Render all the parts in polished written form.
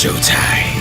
showtime.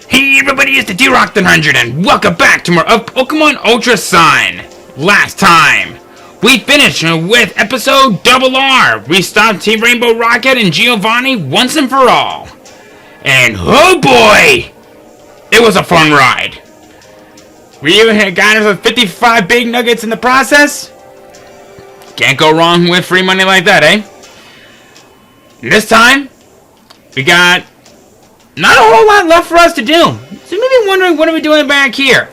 Hey everybody, it's the D-Rock100 and welcome back to more of Pokemon Ultra Sun. Last time, we finished with episode R. We stopped Team Rainbow Rocket and Giovanni once and for all. And oh boy, it was a fun ride. We even got us 55 big nuggets in the process. Can't go wrong with free money like that, eh? And this time, we got not a whole lot left for us to do. So you may be wondering, what are we doing back here?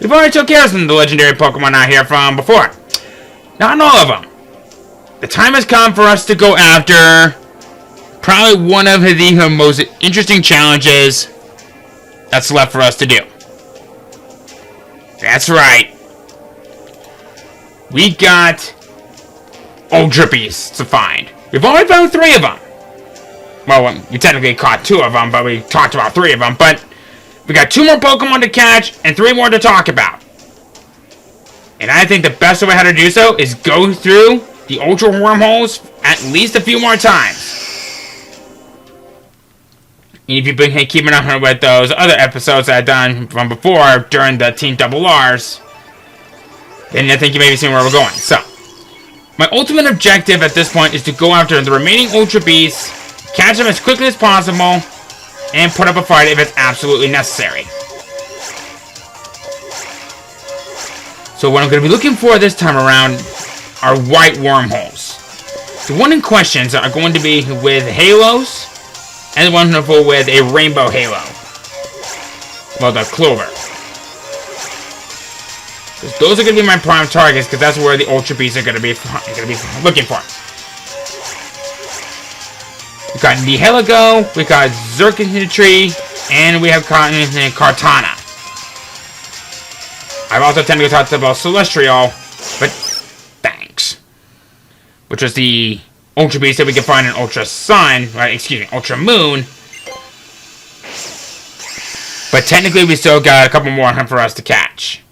We've already took care of some of the legendary Pokemon out here from before. Not all of them. The time has come for us to go after probably one of the most interesting challenges that's left for us to do. That's right. We got Ultra Beasts to find. We've already found 3 of them. Well, we technically caught 2 of them, but we talked about 3 of them. But we got 2 more Pokemon to catch and 3 more to talk about. And I think the best way how to do so is go through the Ultra Wormholes at least a few more times. And if you've been keeping up with those other episodes that I've done from before during the Team R's, then I think you may be seeing where we're going. So, my ultimate objective at this point is to go after the remaining Ultra Beasts, catch them as quickly as possible, and put up a fight if it's absolutely necessary. So what I'm going to be looking for this time around are white wormholes. The one in questions are going to be with halos, and the one with a rainbow halo. Well, the clover. Those are going to be my prime targets, because that's where the Ultra Beasts are going to be looking for. We got Nihilego, we got Zerkantry, and we have Kartana. I've also technically talked about Celestial, but thanks. Which was the Ultra Beast that we can find in Ultra Sun, right, excuse me, Ultra Moon. But technically we still got a couple more for us to catch.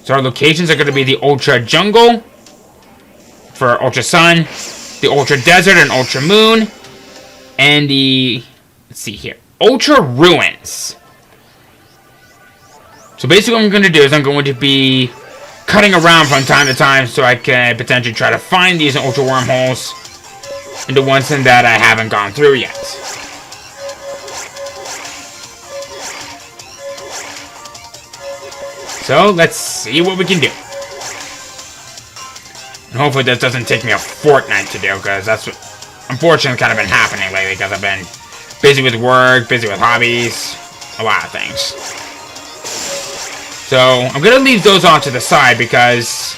So our locations are going to be the Ultra Jungle for Ultra Sun, the Ultra Desert and Ultra Moon, and the, let's see here, Ultra Ruins. So basically what I'm going to do is I'm going to be cutting around from time to time so I can potentially try to find these Ultra Wormholes and the ones that I haven't gone through yet. So let's see what we can do. And hopefully this doesn't take me a fortnight to do, because that's what unfortunately kind of been happening lately, because I've been busy with work, busy with hobbies, a lot of things. So I'm going to leave those off to the side because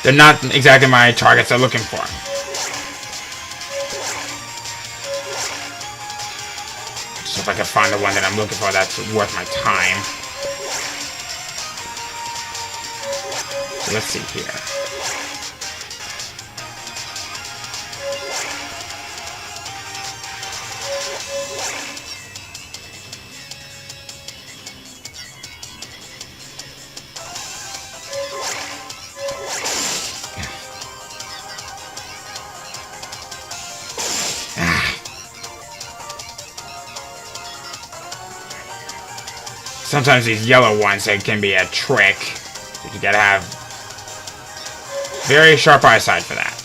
they're not exactly my targets I'm looking for. So if I can find the one that I'm looking for that's worth my time. So let's see here. Sometimes these yellow ones, they can be a trick. You gotta have very sharp eyesight for that.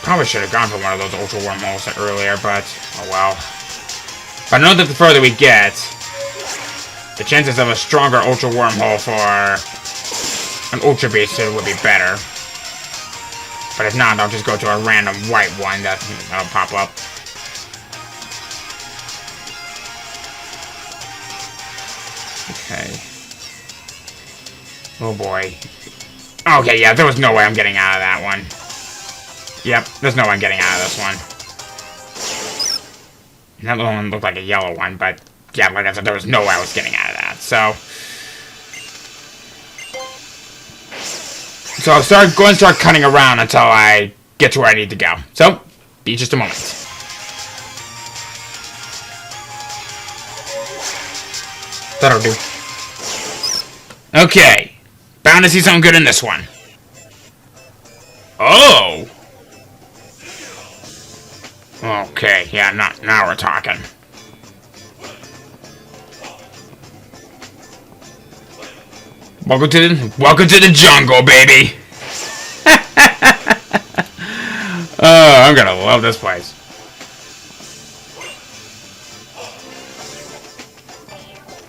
Probably should have gone for one of those Ultra Wormholes earlier, but oh well. But I know that the further we get, the chances of a stronger Ultra Wormhole for an Ultra Beast would be better. But if not, I'll just go to a random white one that'll pop up. Okay. Oh boy. Okay, yeah, there was no way I'm getting out of that one. Yep, there's no way I'm getting out of this one. That little one looked like a yellow one, but yeah, like I said, there was no way I was getting out of that, so... So I'll start cutting around until I get to where I need to go. So, be just a moment. That'll do. Okay. Bound to see something good in this one. Oh! Okay, yeah, now we're talking. Welcome to the jungle, baby! Oh, I'm gonna love this place.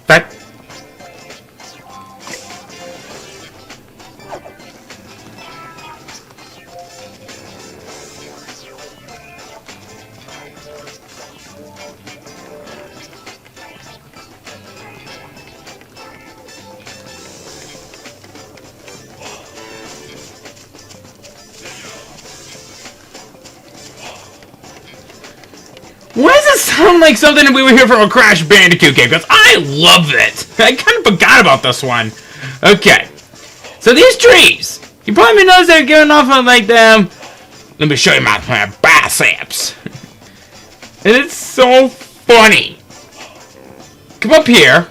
That... Why does it sound like something we were here from a Crash Bandicoot game? Because I love it! I kind of forgot about this one. Okay. So these trees, you probably noticed they're giving off on like them. Let me show you my biceps. And it's so funny. Come up here.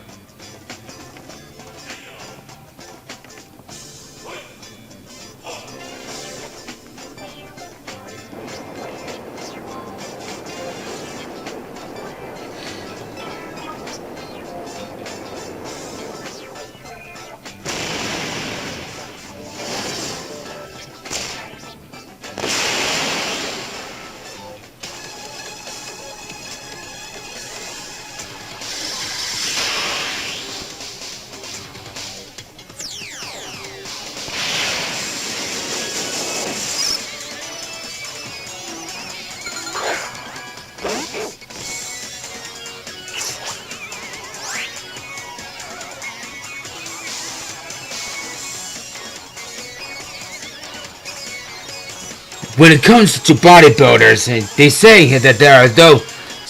When it comes to bodybuilders, they say that there are those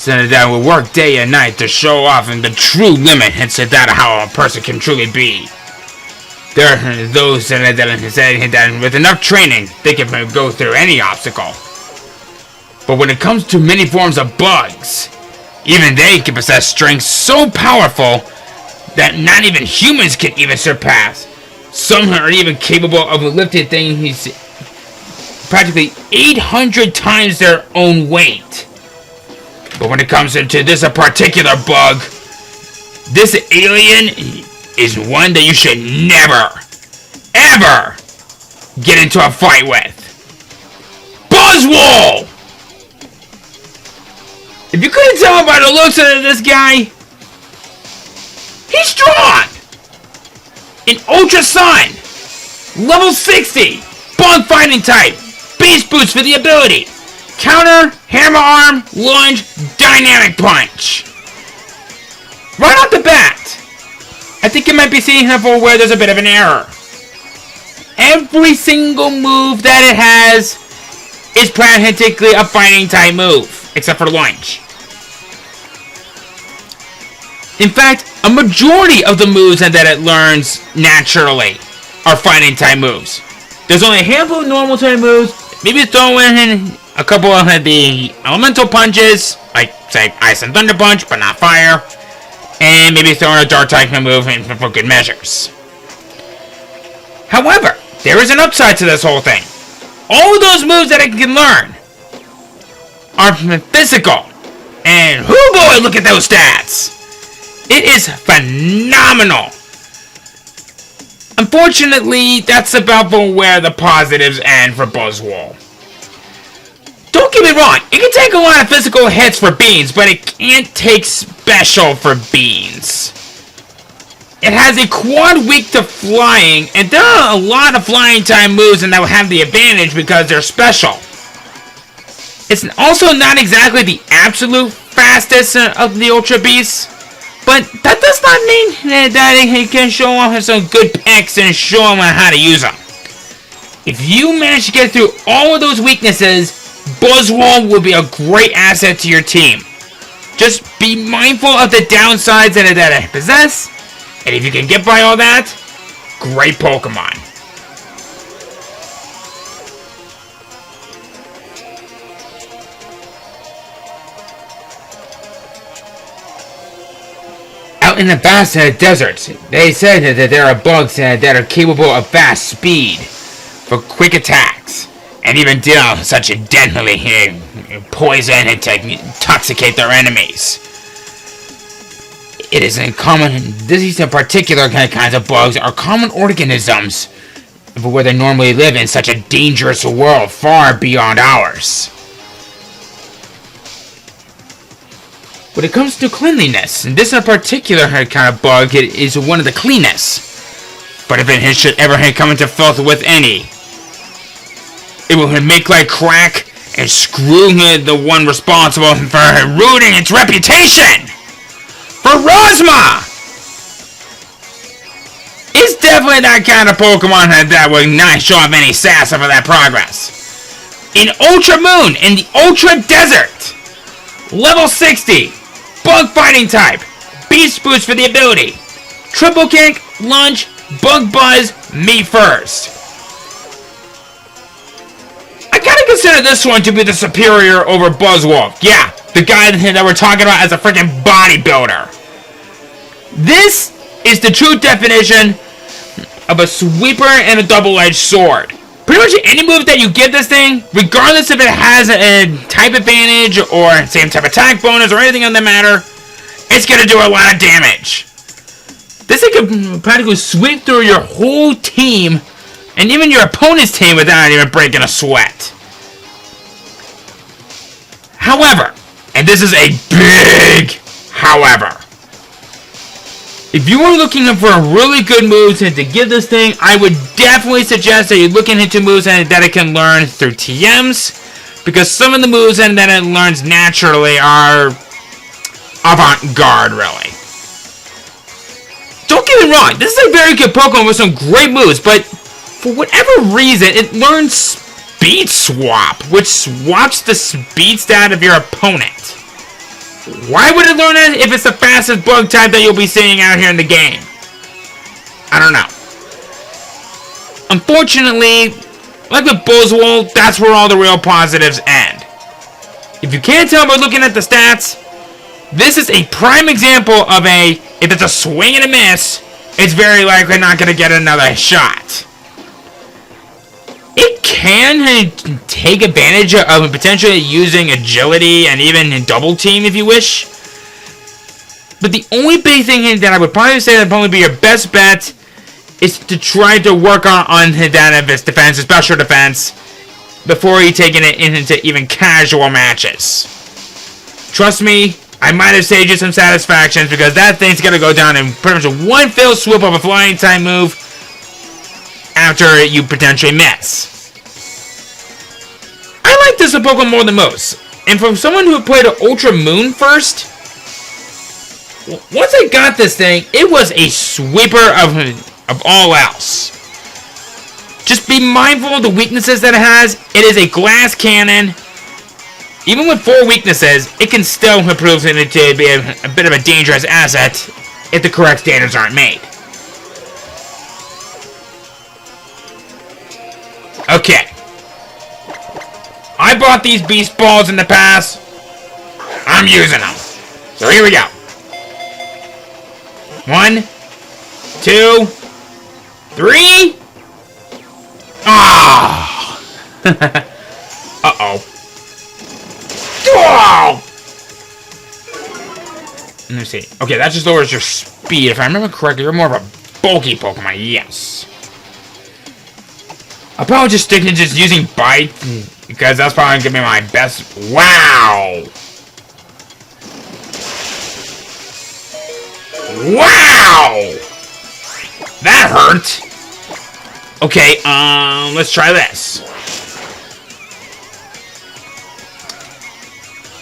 that will work day and night to show off the true limit and say that how a person can truly be. There are those that say that with enough training, they can go through any obstacle. But when it comes to many forms of bugs, even they can possess strength so powerful that not even humans can even surpass. Some are even capable of lifting things practically 800 times their own weight. But when it comes to this particular bug, this alien is one that you should never, ever get into a fight with. Buzzwole! If you couldn't tell by the looks of this guy, he's strong! In Ultra Sun, level 60, bug fighting type. Beast boost for the ability. Counter, hammer arm, lunge, dynamic punch. Right off the bat, I think you might be seeing here for where there's a bit of an error. Every single move that it has is practically a fighting type move, except for lunge. In fact, a majority of the moves that it learns naturally are fighting type moves. There's only a handful of normal type moves. Maybe throw in a couple of the elemental punches, like, say, Ice and Thunder Punch, but not Fire. And maybe throw in a Dark type move for good measures. However, there is an upside to this whole thing. All of those moves that it can learn are physical. And, hoo boy, look at those stats! It is phenomenal! Unfortunately, that's about where the positives end for Buzzwole. Don't get me wrong, it can take a lot of physical hits for beans, but it can't take special for beans. It has a quad weak to flying, and there are a lot of flying time moves and that will have the advantage because they're special. It's also not exactly the absolute fastest of the Ultra Beasts, but that does not mean that he can show off some good picks and show them how to use them. If you manage to get through all of those weaknesses, Buzzwole will be a great asset to your team. Just be mindful of the downsides that it possess, and if you can get by all that, great Pokemon. Out in the vast deserts, they said that there are bugs that are capable of fast speed for quick attacks, and even deal such a deadly poison to intoxicate their enemies. It is uncommon. These particular kinds of bugs are common organisms where they normally live in such a dangerous world far beyond ours. When it comes to cleanliness, this particular kind of bug is one of the cleanest. But if it should ever come into filth with any, it will make like crack and screw the one responsible for ruining its reputation. For Rosma is definitely that kind of Pokemon that will not show off any sass over that progress. In Ultra Moon, in the Ultra Desert, level 60, Bug Fighting type, Beast Boost for the ability, Triple Kick, Lunge, Bug Buzz, Me First. I gotta consider this one to be the superior over Buzzwole. Yeah, the guy that we're talking about as a freaking bodybuilder. This is the true definition of a sweeper and a double-edged sword. Pretty much any move that you give this thing, regardless if it has a type advantage or same type attack bonus or anything on the matter, it's gonna do a lot of damage. This thing can practically sweep through your whole team and even your opponent's team without even breaking a sweat. However, and this is a big however, if you are looking for a really good move to give this thing, I would definitely suggest that you're looking into moves that it can learn through TMs, because some of the moves that it learns naturally are avant-garde, really. Don't get me wrong, this is a very good Pokemon with some great moves, but for whatever reason, it learns Speed Swap, which swaps the speed stat of your opponent. Why would it learn it if it's the fastest bug type that you'll be seeing out here in the game? I don't know. Unfortunately, like with Buzzwole, that's where all the real positives end. If you can't tell by looking at the stats, this is a prime example of if it's a swing and a miss, it's very likely not going to get another shot. It can take advantage of potentially using agility and even double team if you wish. But the only big thing that I would probably say that would probably be your best bet is to try to work on that of its defense, special defense, before you taking it into even casual matches. Trust me, I might have saved you some satisfactions because that thing's gonna go down in pretty much one fell swoop of a flying type move after you potentially miss. I like this Pokemon more than most, and from someone who played Ultra Moon first, once I got this thing, it was a sweeper of all else. Just be mindful of the weaknesses that it has. It is a glass cannon. Even with 4 weaknesses, it can still improve into to be a bit of a dangerous asset if the correct standards aren't made. Okay. I bought these beast balls in the past. I'm using them. So here we go. 1, 2, 3. Ah! Uh-oh. Oh! Let me see. Okay, that just lowers your speed. If I remember correctly, you're more of a bulky Pokemon. Yes. I'll probably just stick to just using Bite, because that's probably going to be my best. Wow! Wow! That hurt! Okay, let's try this.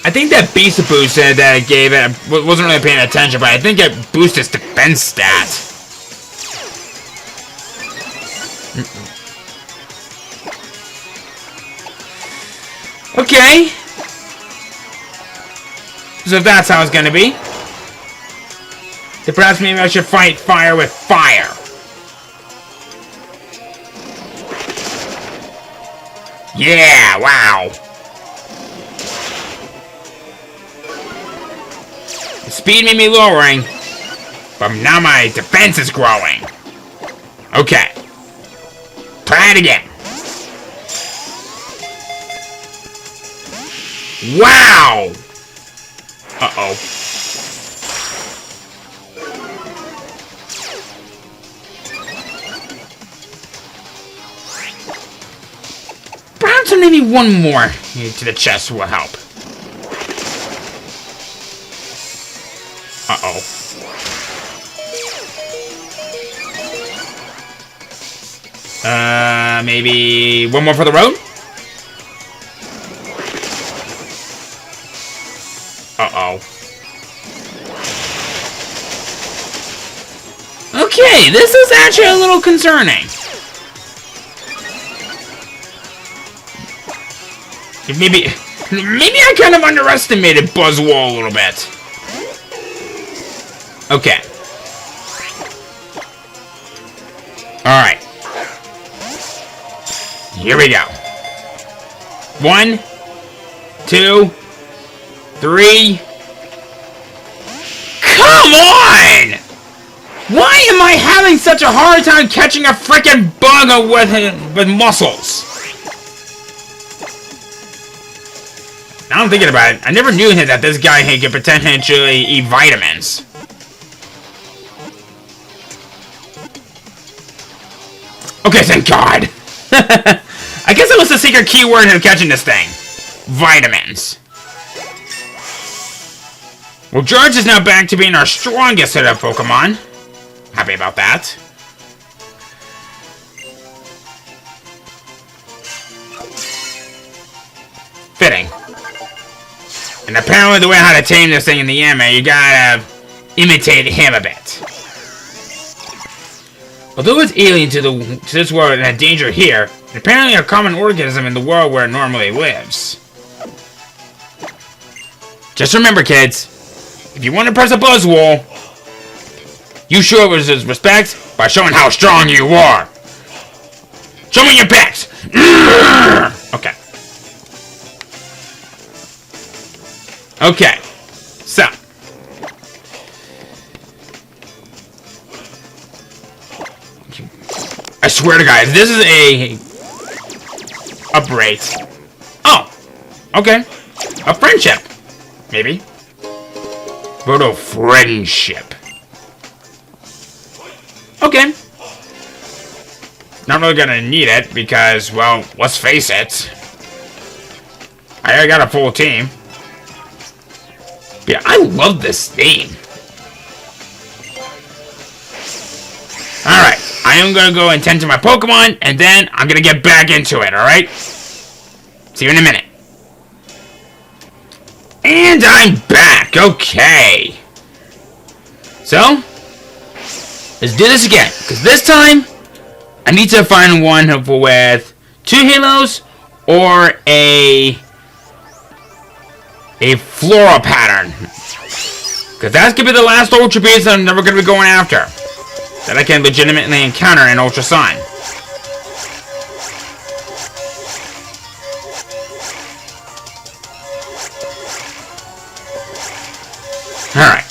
I think that Beast Boost that I gave it, I wasn't really paying attention, but I think it boosted its defense stat. Okay. So if that's how it's gonna be, then perhaps maybe I should fight fire with fire. Yeah, wow. The speed may be lowering, but now my defense is growing. Okay. Try it again. Wow! Uh-oh. Perhaps maybe one more to the chest will help. Uh-oh. Maybe one more for the road? Uh-oh. Okay, this is actually a little concerning. Maybe I kind of underestimated Buzzwole a little bit. Okay. Alright. Here we go. 1, 2, 3. Come on! Why am I having such a hard time catching a freaking bug with muscles? Now I'm thinking about it. I never knew that this guy could potentially eat vitamins. Okay, thank God. I guess it was the secret keyword of catching this thing. Vitamins. Well, George is now back to being our strongest hit of Pokemon. Happy about that. Fitting. And apparently the way how to tame this thing in the anime, you gotta imitate him a bit. Although it's alien to this world and a danger here, it's apparently a common organism in the world where it normally lives. Just remember, kids, if you want to press a Buzzwole, you show it with respect by showing how strong you are. Show me your pecs! Okay. Okay. So. I swear to God, if this is a upgrade. Oh. Okay. A friendship. Maybe. Photo friendship. Okay. Not really gonna need it because, well, let's face it. I already got a full team. Yeah, I love this theme. Alright, I am gonna go and tend to my Pokemon, and then I'm gonna get back into it, alright? See you in a minute. And I'm back, okay. So, let's do this again, because this time, I need to find one with 2 halos, or a floral pattern. Because that's going to be the last Ultra Beast that I'm never going to be going after. That I can legitimately encounter in Ultra Sun. Alright.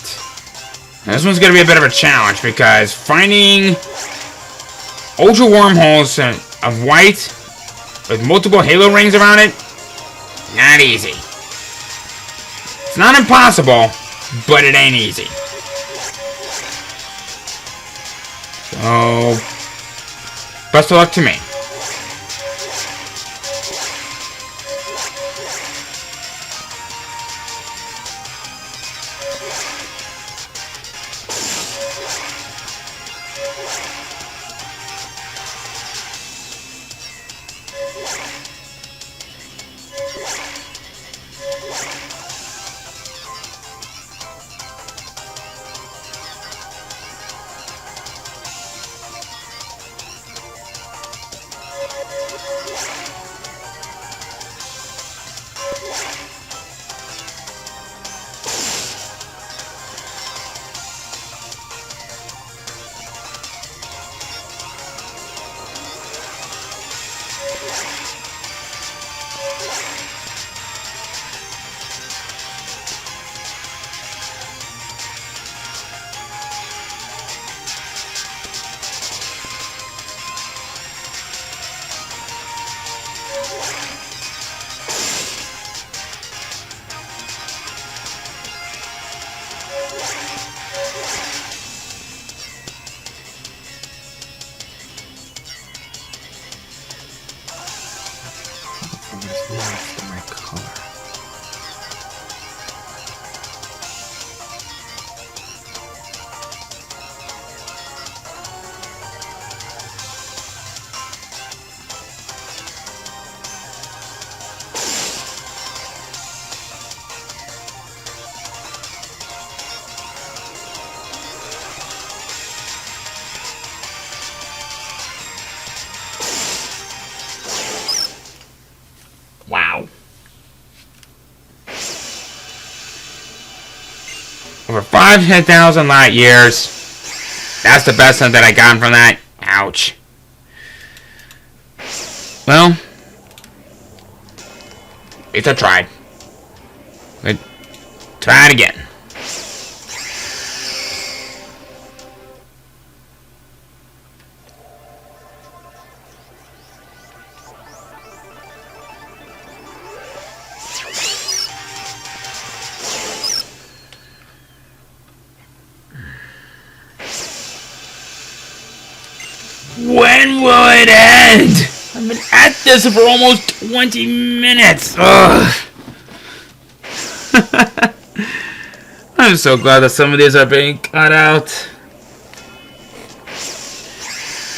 This one's going to be a bit of a challenge because finding Ultra Wormholes of white with multiple halo rings around it, not easy. It's not impossible, but it ain't easy. So, best of luck to me. That's not the right color. Wow. Over 5,000 light years. That's the best that I got from that. Ouch. Well, at least I tried. But try it again. When will it end? I've been at this for almost 20 minutes. Ugh. I'm so glad that some of these are being cut out.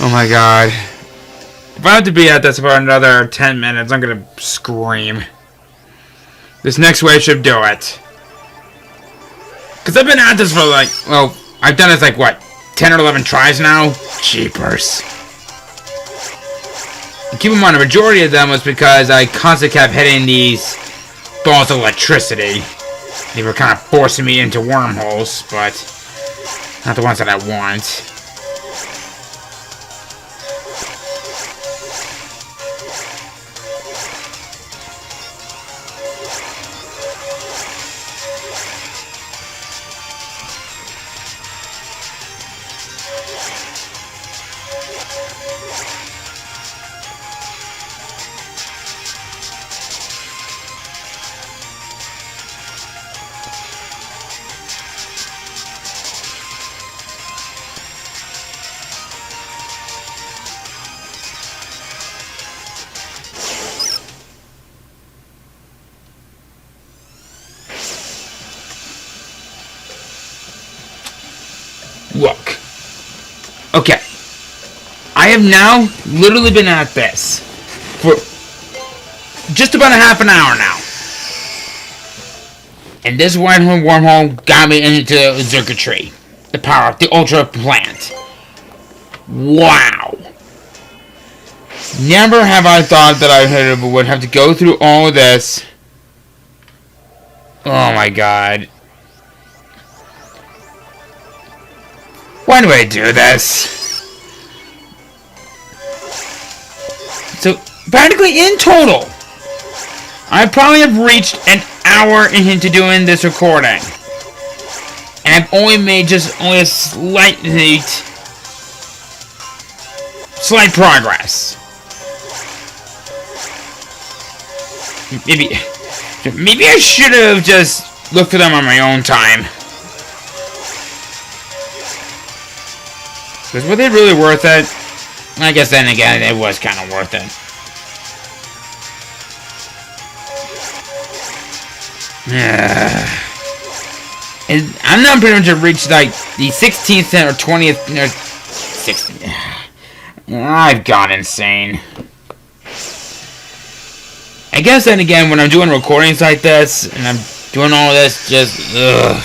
Oh my god. If I have to be at this for another 10 minutes, I'm gonna scream. This next wave should do it. Because I've been at this for like, well, I've done this like, what, 10 or 11 tries now? Jeepers. And keep in mind, the majority of them was because I constantly kept hitting these balls of electricity. They were kind of forcing me into wormholes, but not the ones that I want. Look. Okay. I have now literally been at this for just about a half an hour now. And this white hole wormhole got me into circuitry. The power of the ultra plant. Wow. Never have I thought that I would have to go through all of this. Oh my god. Why do I do this? So, practically in total, I probably have reached an hour into doing this recording. And I've only made just only a slight progress. Maybe I should have just looked for them on my own time. Because were they really worth it? I guess then again, it was kind of worth it. And I'm not pretty much reached like the 16th or 20th or 16th. I've gone insane. I guess then again, when I'm doing recordings like this and I'm doing all this, just ugh.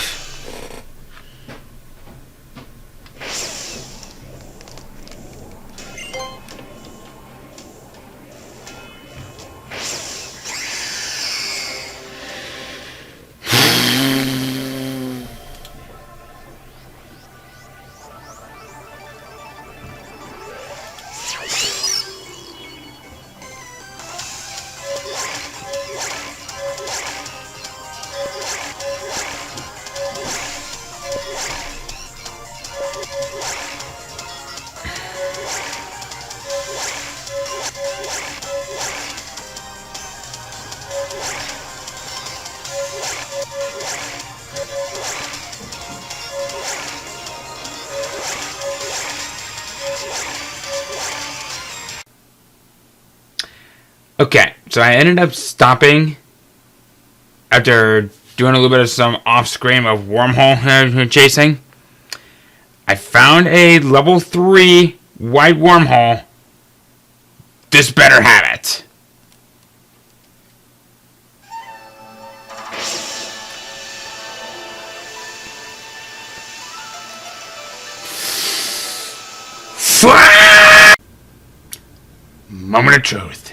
Okay. So I ended up stopping after doing a little bit of some off-screen of wormhole chasing. I found a level 3 white wormhole. This better have it. Moment of truth.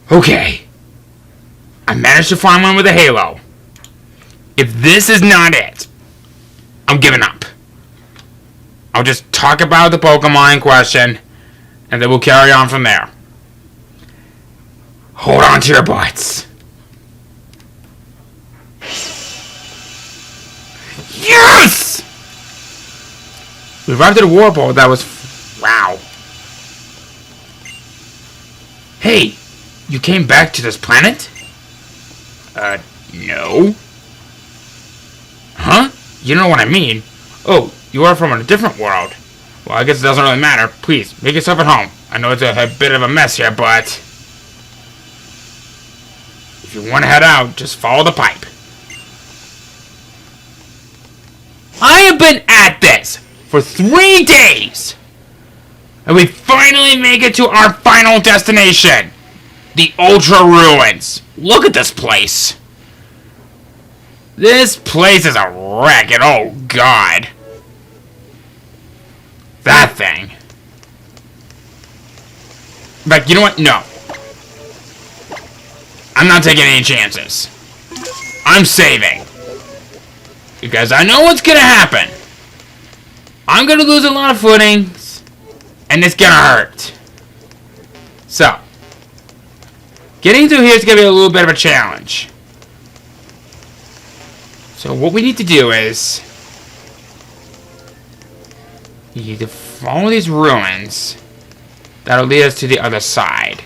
Okay. I managed to find one with a halo. If this is not it, I'm giving up. I'll just talk about the Pokemon in question, and then we'll carry on from there. Hold on to your butts. Yes! We arrived at a Wormhole that was... Wow. Hey, you came back to this planet? No. Huh? You know what I mean. Oh, you are from a different world. Well, I guess it doesn't really matter. Please, make yourself at home. I know it's a bit of a mess here, but... if you want to head out, just follow the pipe. I have been at this for 3 days! And we finally make it to our final destination! The Ultra Ruins. Look at this place. This place is a wreck, and oh god. That thing. In fact, you know what? No. I'm not taking any chances. I'm saving. Because I know what's gonna happen. I'm gonna lose a lot of footings. And it's gonna hurt. So. Getting through here is gonna be a little bit of a challenge. So what we need to do is... we need to follow these ruins. That'll lead us to the other side.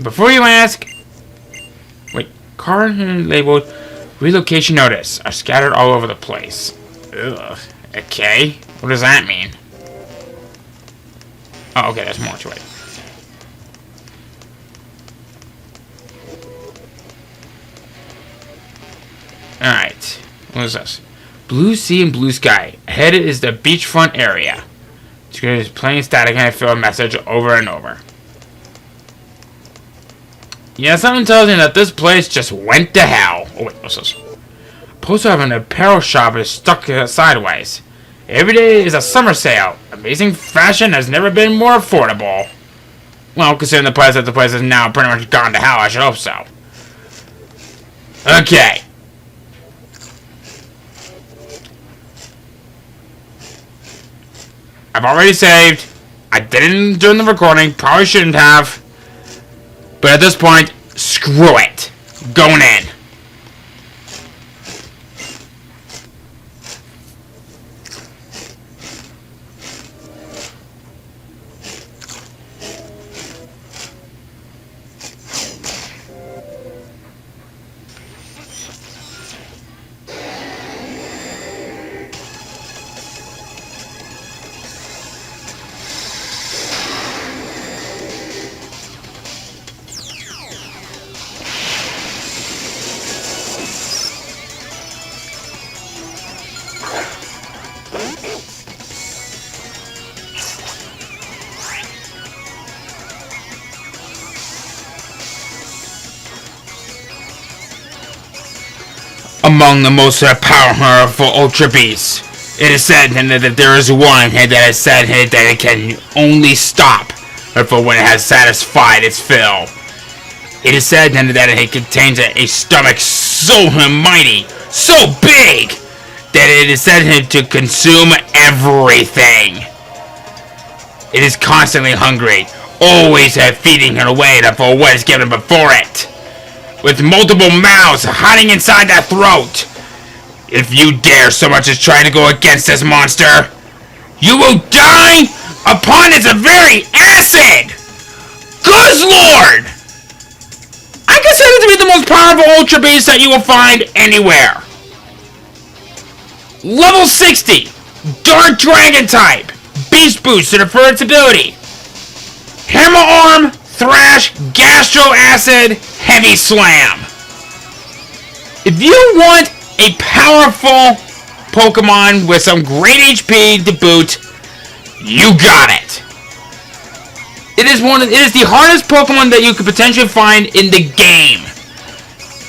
Before you ask... wait, card labeled relocation notice are scattered all over the place. Ugh. Okay, what does that mean? Oh, okay, there's more to it. Alright, what is this? Blue sea and blue sky. Ahead is the beachfront area. Screen is plain static and I feel a message over and over. Yeah, something tells me that this place just went to hell. Oh wait, what's this? A poster of an apparel shop is stuck sideways. Every day is a summer sale. Amazing fashion has never been more affordable. Well, considering the place is now pretty much gone to hell, I should hope so. Okay. I've already saved. I didn't during the recording. Probably shouldn't have. But at this point, screw it. Going in. Among the most powerful Ultra Beasts, it is said that there is one that is said that it can only stop for when it has satisfied its fill. It is said that it contains a stomach so mighty, so big, that it is said to consume everything. It is constantly hungry, always feeding it away for what is given before it. With multiple mouths hiding inside that throat. If you dare so much as try to go against this monster, you will die upon its very acid! Good Lord! I consider it to be the most powerful Ultra Beast that you will find anywhere. Level 60, Dark Dragon type, Beast Boost to defer its ability. Hammer Arm, Thrash, Gastro Acid, Heavy Slam. If you want a powerful Pokemon with some great HP to boot, you got it. It is the hardest Pokemon that you could potentially find in the game.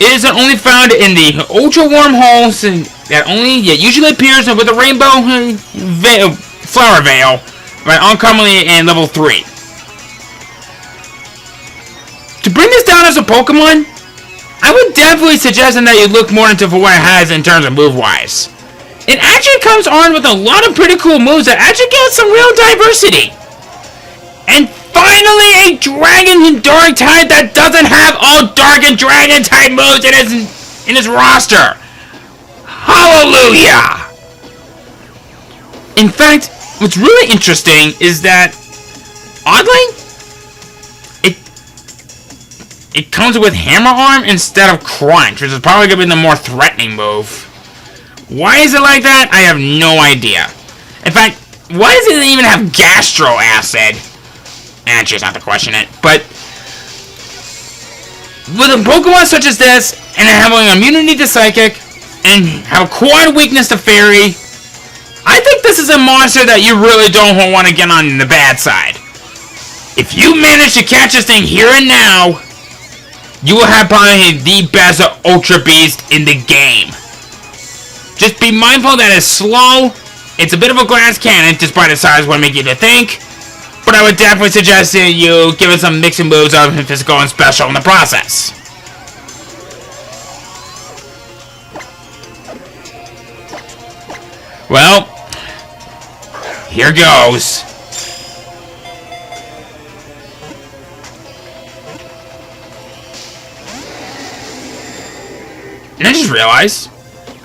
It is only found in the Ultra Wormholes, and that usually appears with a rainbow flower veil, right, uncommonly in level 3. To bring this down as a Pokemon, I would definitely suggest that you look more into what it has in terms of move-wise. It actually comes armed with a lot of pretty cool moves that actually give it some real diversity. And finally, a Dragon Dark type that doesn't have all Dark and Dragon type moves in its roster. Hallelujah! In fact, what's really interesting is that, oddly, it comes with Hammer Arm instead of Crunch, which is probably going to be the more threatening move. Why is it like that? I have no idea. In fact, why does it even have Gastro Acid? Actually, it's not to question it. But with a Pokemon such as this, and having immunity to Psychic, and have a quad weakness to Fairy, I think this is a monster that you really don't want to get on the bad side. If you manage to catch this thing here and now, you will have probably the best Ultra Beast in the game. Just be mindful that it's slow, it's a bit of a glass cannon, despite its size would make you to think, but I would definitely suggest that you give it some mixing moves of physical and special in the process. Well, here goes. And I just realized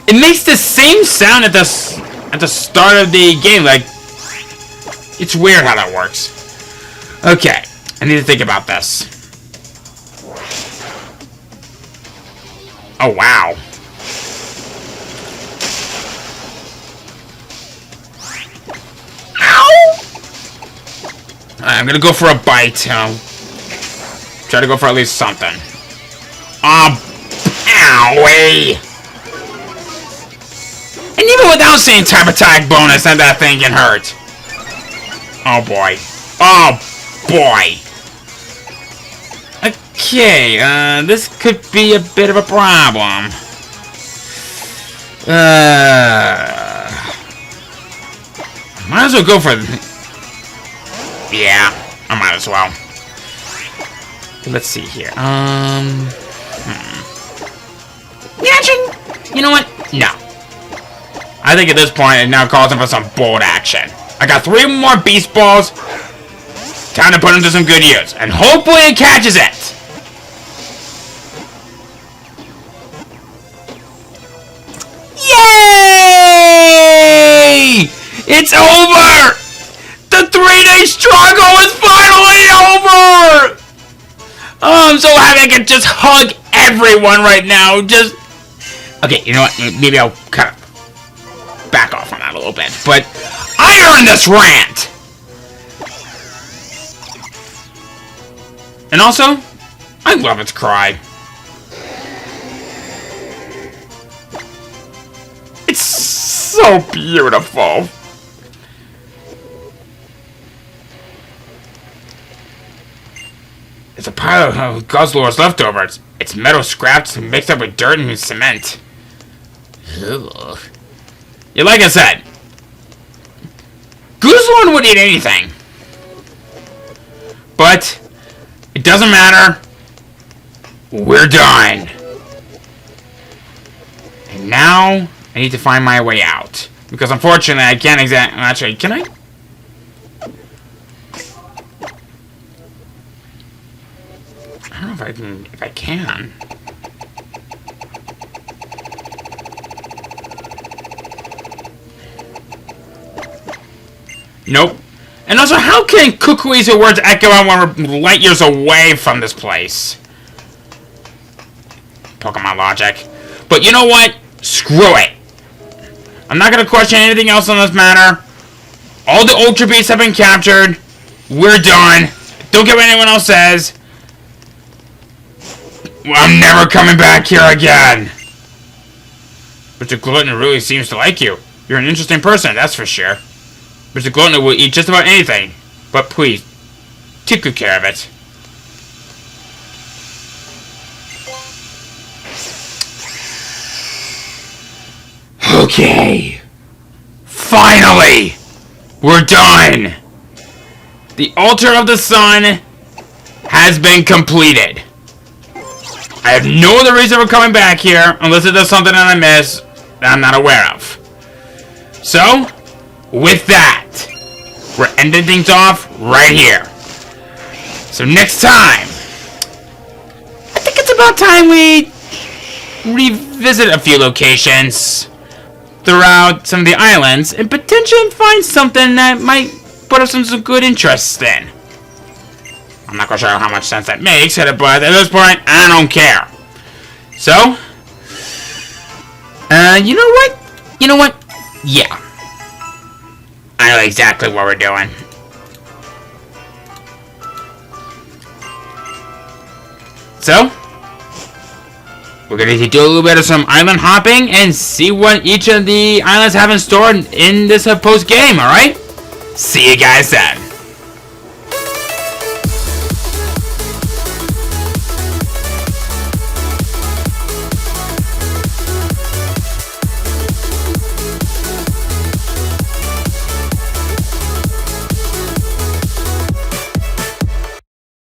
it makes the same sound at the start of the game. Like, it's weird how that works. Okay, I need to think about this. Oh wow. Ow! I'm gonna go for a bite. Try to go for at least something. Owie! And even without seeing type attack bonus, that thing can hurt. Oh boy. Oh boy. Okay, this could be a bit of a problem. Might as well go for... Yeah, I might as well. Let's see here. You know what? No. I think at this point it now calls for some bold action. I got 3 more Beast Balls. Time to put them to some good use. And hopefully it catches it. Yay! It's over! The 3-day struggle is finally over! Oh, I'm so happy I can just hug everyone right now. Just... Okay, you know what? Maybe I'll kind of back off on that a little bit. But I earned this rant! And also, I love its cry. It's so beautiful. It's a pile of Guzzlord's leftovers. It's metal scraps mixed up with dirt and cement. Ugh. Yeah, like I said, Guzzlord would eat anything. But it doesn't matter. We're done. And now I need to find my way out. Because unfortunately I can't exactly... Actually, can I? I don't know if I can. Nope. And also, how can Kukui's words echo out when we're light years away from this place? Pokemon logic. But you know what? Screw it. I'm not going to question anything else on this matter. All the Ultra Beasts have been captured. We're done. Don't care what anyone else says. I'm never coming back here again. Mr. Glutton really seems to like you. You're an interesting person, that's for sure. Mr. Glutton will eat just about anything. But please, take good care of it. Okay. Finally! We're done! The Altar of the Sun has been completed. I have no other reason for coming back here unless it does something that I miss that I'm not aware of. So, with that, we're ending things off right here. So next time, I think it's about time we revisit a few locations throughout some of the islands and potentially find something that might put us in some good interest in. I'm not quite sure how much sense that makes, but at this point, I don't care. So, you know what? You know what? Yeah. I know exactly what we're doing. So, we're going to do a little bit of some island hopping and see what each of the islands have in store in this post-game, alright? See you guys then.